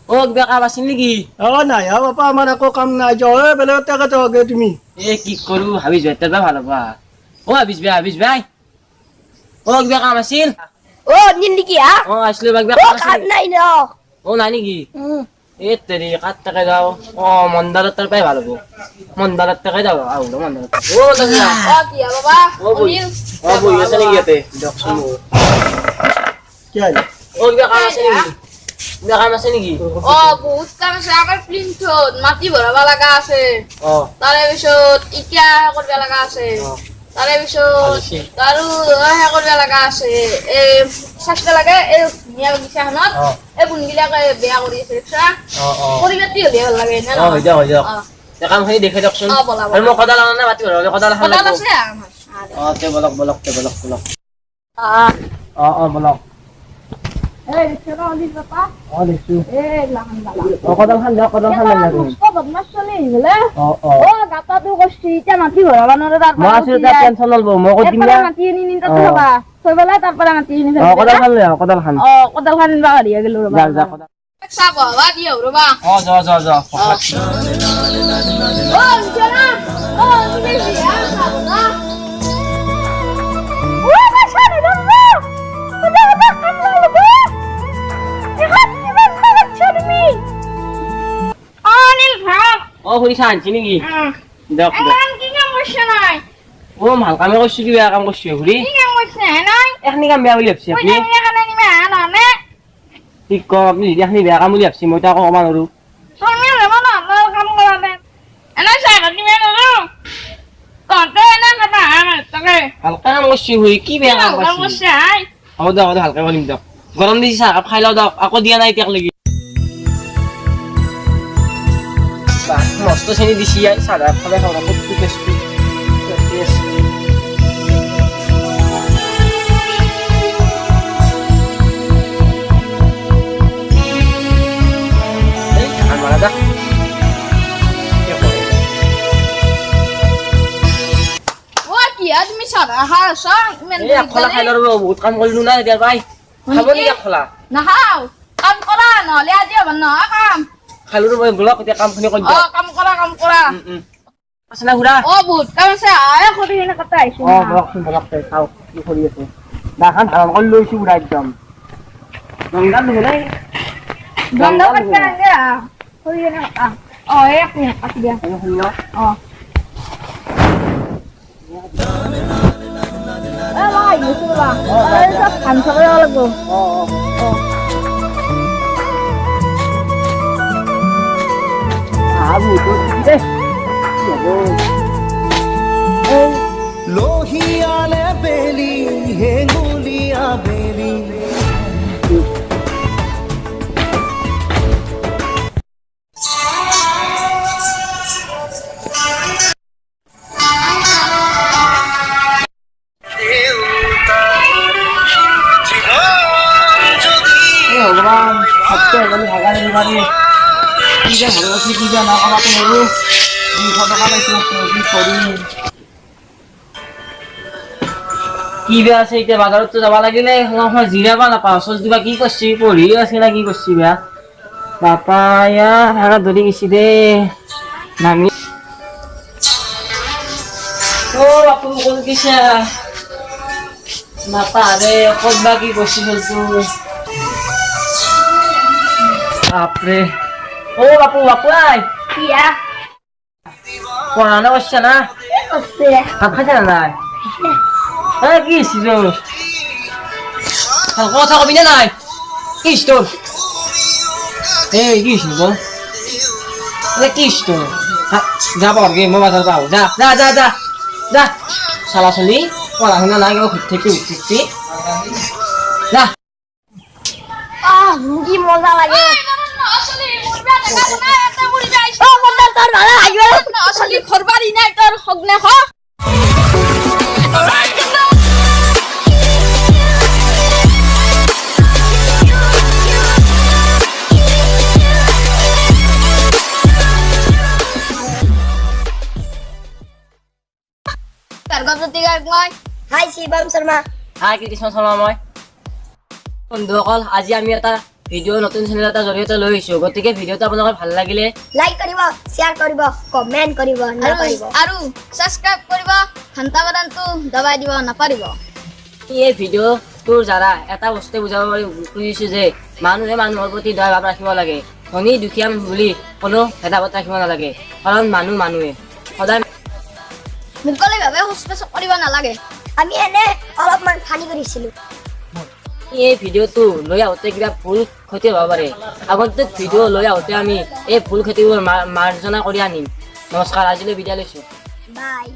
ও কিবা কাম আছিল নেকি? নাই বাপা আমাৰ একো কাম নাই যাও বেলেগ টাকা যাওগে তুমি কি কৰো ভাবিছো এটা ভাল হবা ভাবিছ ভাই কিবা কাম আছিল নিকি হা আসলে কিবা ও কাম কাম আছিল নাই ন নাই নেকি তেৰি কাট টাকা যাও মন্দালত তাৰ পাই ভাল হব মন্দালত টাকা যাও আহুলো মন্দালত কি বাবা বহি আছে নেকি ইয়াতে দিয়কচোন কি আইলো কিবা কাম আছে নেকি বহুত কাম আছে আমাৰ প্ৰিন্টত মাটি ভৰাব লগা আছে তাৰে পিছত ইটা কৰিব লগা আছে তাৰে পিছত আৰু কৰিব লগা আছে স্বাস্থ্য লাগে এই ধুনীয়া বাগিচাখনত এই বুনবিলাকে বেয়া কৰি আছে পৰিৱেশটো হ'লে ভাল লাগে কামখিনি দেখাই দিয়কচোন আৰু মই সদায় লানা মাতি ভৰাবলৈ সদায় আছে বলক বলক বলক শুনিছা আনছি নেকি দিয়ক ভাল কামে কৰিছো কি বেয়া কাম কৰিছো ঘূৰি এখনি কাম বেয়া বুলি ভাবছি আপুনি ঠিক কম আপুনি যদি এখনি বেয়া কাম বুলি ভাবছি মই তো আকৌ কমা নোৱাৰো ভালকে কাম কৰিছো ঘূৰি কি বেয়া কাম কৰিছি হ'ব দিয়ক ভালকে কৰিম দিয়ক গৰম দিছি চাহকাপ খাই লওঁ দিয়ক আকৌ দিয়া নাই এতিয়াক লাগি মস্ত চেনি দিছি চাহ খালে খাব খুব টেষ্টি বহুত কাম কৰিলো না এতিয়া পাই খাব নেকি খোলা নাখাও কাম কৰা নহলে আজি হ'ব নহয় কাম খালো মই ব্লক এতিয়া কামখিনি কৰি দিওঁ কাম কৰা আছে না ঘুৰা বহুত কাম আছে কৰি হেনে কথা আহিছো ব্লক চাও কি কৰি আছে দাখান ধাৰণ কৰি লৈছো পুৰা একদম গংগা নহয় নাই গংগা কথা আগে কৰি হেনে কথা এক মিনিট কাটি দিয়া কাম চাব লাগিব लोहियाले बेली हेंगुलिया बेली भगवान सबसे बड़ी भगाने बीमारी चीजें भगवान की चीजें ना कमाते हैं वो কি বেয়া আছে এতিয়া বাজাৰত যাব লাগিলে জিৰাবা নাপাওঁ চল কিবা কি কৰছি পঢ়ি আছে না কি কৰছি বেয়া বাপা ইয়া হাৰা ধৰি গৈছি দে নামি বাপু কোন কিছে বাপা ৰে ক'তবা কি কৰছি চলটো বাপৰে বাপু আই কিয়া পঢ়ানো করছে না ভাত খাইছে না নাই কি কথা কবি না নাই কি তোর কি কি যা পারবে মই বাজার পাও যা যা যা যা যা শালা চলি পড়াশোনা নাই কিবা ঘুরতে উঠতে যা কি মজা লাগে ঘরবাড়ি নাই তোর হগ্নে হ Hi, Shibam Sharma. Hi, Krishna Sharma. বন্ধুসকল আজি আমি এটা ভিডিঅ' নতুন চেনেল এটা জৰিয়তে লৈ আহিছোঁ গতিকে ভিডিঅ'টো আপোনালোকৰ ভাল লাগিলে লাইক কৰিব শ্বেয়াৰ কৰিব কমেণ্ট কৰিব নাপাহৰিব আৰু সাবস্ক্ৰাইব কৰিব ঘণ্টা বাটনটো দবাই দিব নাপাহৰিব এই ভিডিঅ'টোৰ দ্বাৰা এটা বস্তুৱে বুজাব খুজিছোঁ যে মানুহে মানুহৰ প্ৰতি দয়া ভাৱ ৰাখিব লাগে ধনী দুখীয়া বুলি কোনো ভেদাভেদ ৰাখিব নালাগে কাৰণ মানুহে সদায় মুকলিভাৱে শৌচ কৰিব নালাগে আমি এনে অলপমান ফানি কৰিছিলোঁ এই ভিডিঅ'টো লৈ আহোঁতে কিবা ভুল ক্ষতি হ'ব পাৰে আগন্তুক ভিডিঅ' লৈ আহোঁতে আমি এই ভুল ক্ষতিবোৰ মাৰ্জনা কৰি আনিম নমস্কাৰ আজিলৈ বিদায় লৈছোঁ বাই